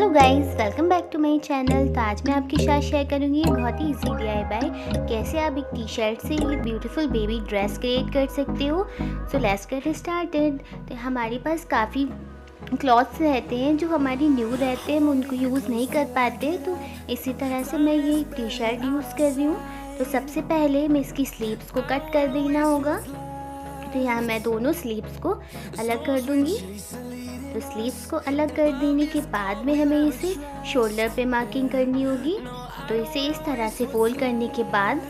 Guys, welcome back to my channel. तो आज मैं आपके साथ शेयर करूंगी बहुत ही इजी DIY कैसे आप एक टी शर्ट से ये ब्यूटीफुल बेबी ड्रेस क्रिएट कर सकते हो। So let's get started. तो हमारे पास काफ़ी क्लॉथ्स रहते हैं जो हमारी न्यू रहते हैं, हम उनको यूज़ नहीं कर पाते। तो इसी तरह से मैं ये टी शर्ट यूज़ कर रही हूँ। तो सबसे पहले मैं इसकी स्लीव्स को कट कर देना होगा। तो यहाँ मैं दोनों स्लीव्स को अलग कर दूँगी। तो स्लीव्स को अलग कर देने के बाद में हमें इसे शोल्डर पे मार्किंग करनी होगी। तो इसे इस तरह से फोल्ड करने के बाद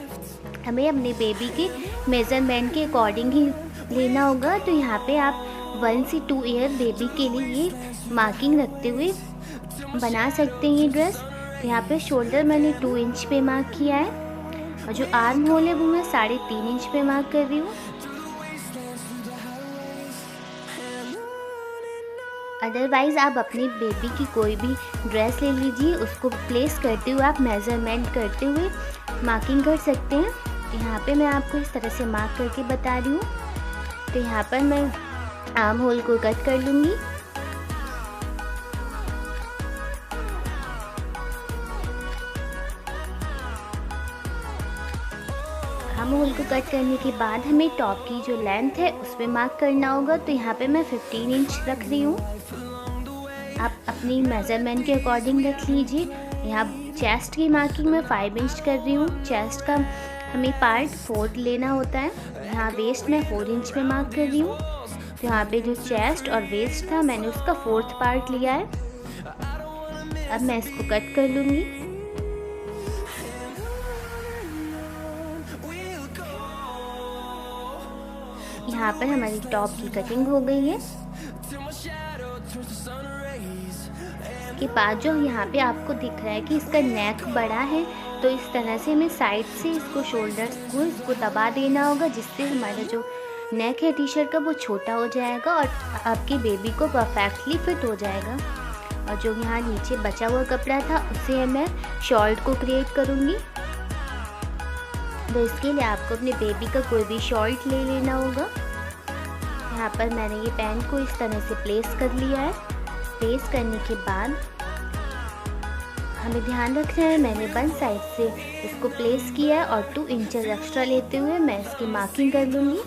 हमें अपने बेबी के मेज़रमेंट के अकॉर्डिंग ही लेना होगा। तो यहाँ पे आप 1 से 2 ईयर बेबी के लिए ये मार्किंग रखते हुए बना सकते हैं ये ड्रेस। तो यहाँ पे शोल्डर मैंने 2 इंच पे मार्क किया है और जो आर्म होल है वो मैं 3.5 इंच पे मार्क कर रही हूँ। अदरवाइज़ आप अपनी बेबी की कोई भी ड्रेस ले लीजिए, उसको प्लेस करते हुए आप मेज़रमेंट करते हुए मार्किंग कर सकते हैं। तो यहाँ पे मैं आपको इस तरह से मार्क करके बता रही हूँ। तो यहाँ पर मैं आर्म होल को कट कर लूँगी। आर्म होल को कट करने के बाद हमें टॉप की जो लेंथ है उस पर मार्क करना होगा। तो यहाँ पे मैं 15 इंच रख रही हूँ। आप अपनी मेज़रमेंट के अकॉर्डिंग रख लीजिए। यहाँ चेस्ट की मार्किंग मैं 5 इंच कर रही हूँ। चेस्ट का हमें पार्ट 4 लेना होता है। यहाँ वेस्ट मैं 4 इंच में मार्क कर रही हूँ। तो यहाँ पे जो चेस्ट और वेस्ट था मैंने उसका 4th पार्ट लिया है। अब मैं इसको कट कर लूँगी। यहाँ पर हमारी टॉप की कटिंग हो गई है। इसके बाद जो यहाँ पे आपको दिख रहा है कि इसका नेक बड़ा है, तो इस तरह से हमें साइड से इसको शोल्डर्स को इसको दबा देना होगा, जिससे हमारा जो नेक है टी शर्ट का वो छोटा हो जाएगा और आपके बेबी को परफेक्टली फिट हो जाएगा। और जो यहाँ नीचे बचा हुआ कपड़ा था उससे मैं शॉर्ट को क्रिएट करूँगी। तो इसके लिए आपको अपने बेबी का कोई भी शॉर्ट ले लेना होगा। यहाँ पर मैंने ये पैंट को इस तरह से प्लेस कर लिया है। प्लेस करने के बाद हमें ध्यान रखना है, मैंने वन साइड से इसको प्लेस किया है और 2 इंचेस एक्स्ट्रा लेते हुए मैं इसकी मार्किंग कर लूँगी।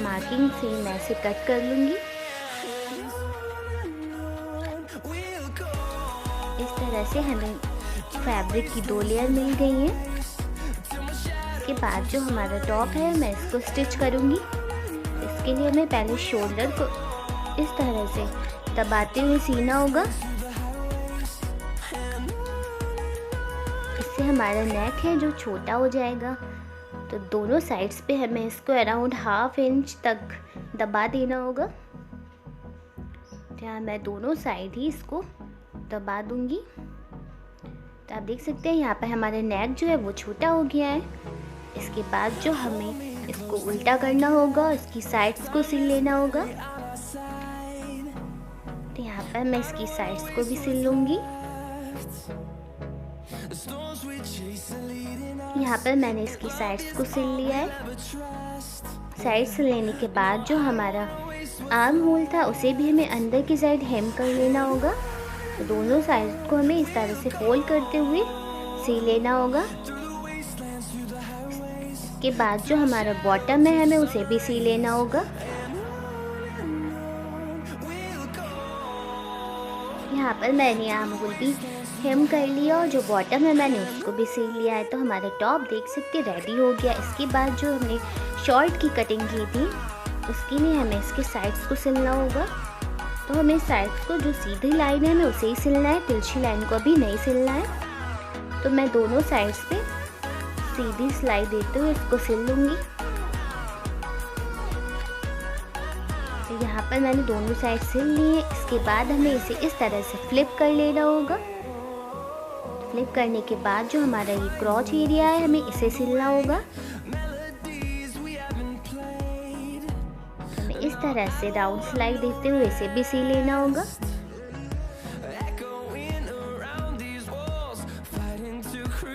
मार्किंग से मैं इसे कट कर लूँगी। इस तरह से हमें फैब्रिक की 2 लेयर मिल गई हैं। इसके बाद जो हमारा टॉप है मैं इसको स्टिच करूँगी। इसके लिए हमें पहले शोल्डर को इस तरह से दबाते हुए सीना होगा। इससे हमारा नेक है जो छोटा हो जाएगा। तो दोनों साइड्स पे हमें इसको अराउंड 1/2 इंच तक दबा देना होगा। यहाँ मैं दोनों साइड ही इसको दबा दूंगी। तो आप देख सकते हैं यहाँ पर हमारा नेक जो है वो छोटा हो गया है। इसके बाद जो हमें इसको उल्टा करना होगा, इसकी साइड्स को सिल लेना होगा। तो यहाँ पर मैं इसकी साइड्स को भी सिल लूँगी। यहाँ पर मैंने इसकी साइड्स को सिल लिया है। साइड्स लेने के बाद जो हमारा आर्म होल था उसे भी हमें अंदर की साइड हेम कर लेना होगा। तो दोनों साइड को हमें इस तरह से फोल्ड करते हुए सी लेना होगा। इसके बाद जो हमारा बॉटम है हमें उसे भी सी लेना होगा। यहाँ पर मैंने आर्म होल भी हेम कर लिया और जो बॉटम है मैंने उसको भी सिल लिया है। तो हमारा टॉप देख सकते रेडी हो गया। इसके बाद जो हमने शॉर्ट की कटिंग की थी उसके लिए हमें इसके साइड्स को सिलना होगा। तो हमें साइड्स को जो सीधी लाइन है हमें उसे ही सिलना है, तिरछी लाइन को अभी नहीं सिलना है। तो मैं दोनों साइड्स पे सीधी सिलाई देते हुए इसको सिल लूँगी। तो यहाँ पर मैंने दोनों साइड सिल ली है। इसके बाद हमें इसे इस तरह से फ्लिप कर लेना होगा। फ्लिप करने के बाद जो हमारा ये क्रॉच एरिया है हमें इसे सिलना होगा। हमें इस तरह से राउंड सिलाई देते हुए इसे भी सिल लेना होगा।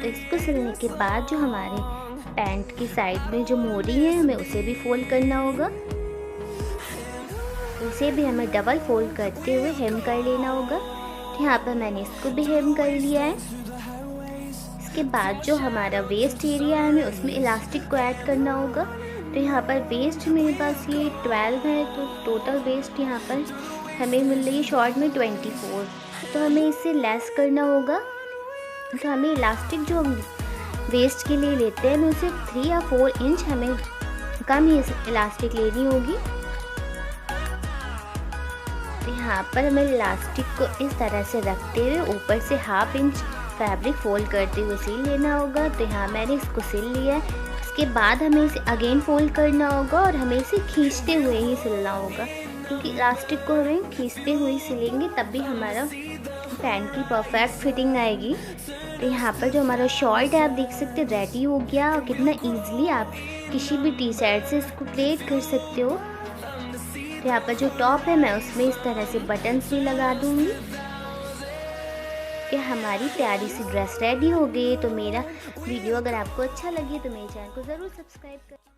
तो इसको सिलने के बाद जो हमारे पैंट की साइड में जो मोड़ी है हमें उसे भी फोल्ड करना होगा। उसे भी हमें डबल फोल्ड करते हुए हेम कर लेना होगा। तो यहाँ पर मैंने इसको भी हेम कर लिया है। इसके बाद जो हमारा वेस्ट एरिया है हमें उसमें इलास्टिक को ऐड करना होगा। तो यहाँ पर वेस्ट मेरे पास ये 12 है, तो टोटल वेस्ट यहाँ पर हमें मिल रही है शॉर्ट में 24। तो हमें इसे लेस करना होगा। तो हमें इलास्टिक जो हम वेस्ट के लिए लेते हैं उसे 3 या 4 इंच हमें कम ही इलास्टिक लेनी होगी। तो यहाँ पर हमें इलास्टिक को इस तरह से रखते हुए ऊपर से 1/2 इंच फैब्रिक फोल्ड करते हुए सिल लेना होगा। तो यहाँ मैंने इसको सिल लिया है। इसके बाद हमें इसे अगेन फोल्ड करना होगा और हमें इसे खींचते हुए ही सिलना होगा, क्योंकि इलास्टिक को हमें खींचते हुए ही सिलेंगे तभी हमारा पैंट की परफेक्ट फिटिंग आएगी। तो यहाँ पर जो हमारा शॉर्ट है आप देख सकते हैं रेडी हो गया, और कितना ईजिली आप किसी भी टी शर्ट से इसको क्रिएट कर सकते हो। तो यहाँ पर जो टॉप है मैं उसमें इस तरह से बटन्स भी लगा दूँगी कि हमारी प्यारी सी ड्रेस रेडी हो गई। तो मेरा वीडियो अगर आपको अच्छा लगे तो मेरे चैनल को ज़रूर सब्सक्राइब करें।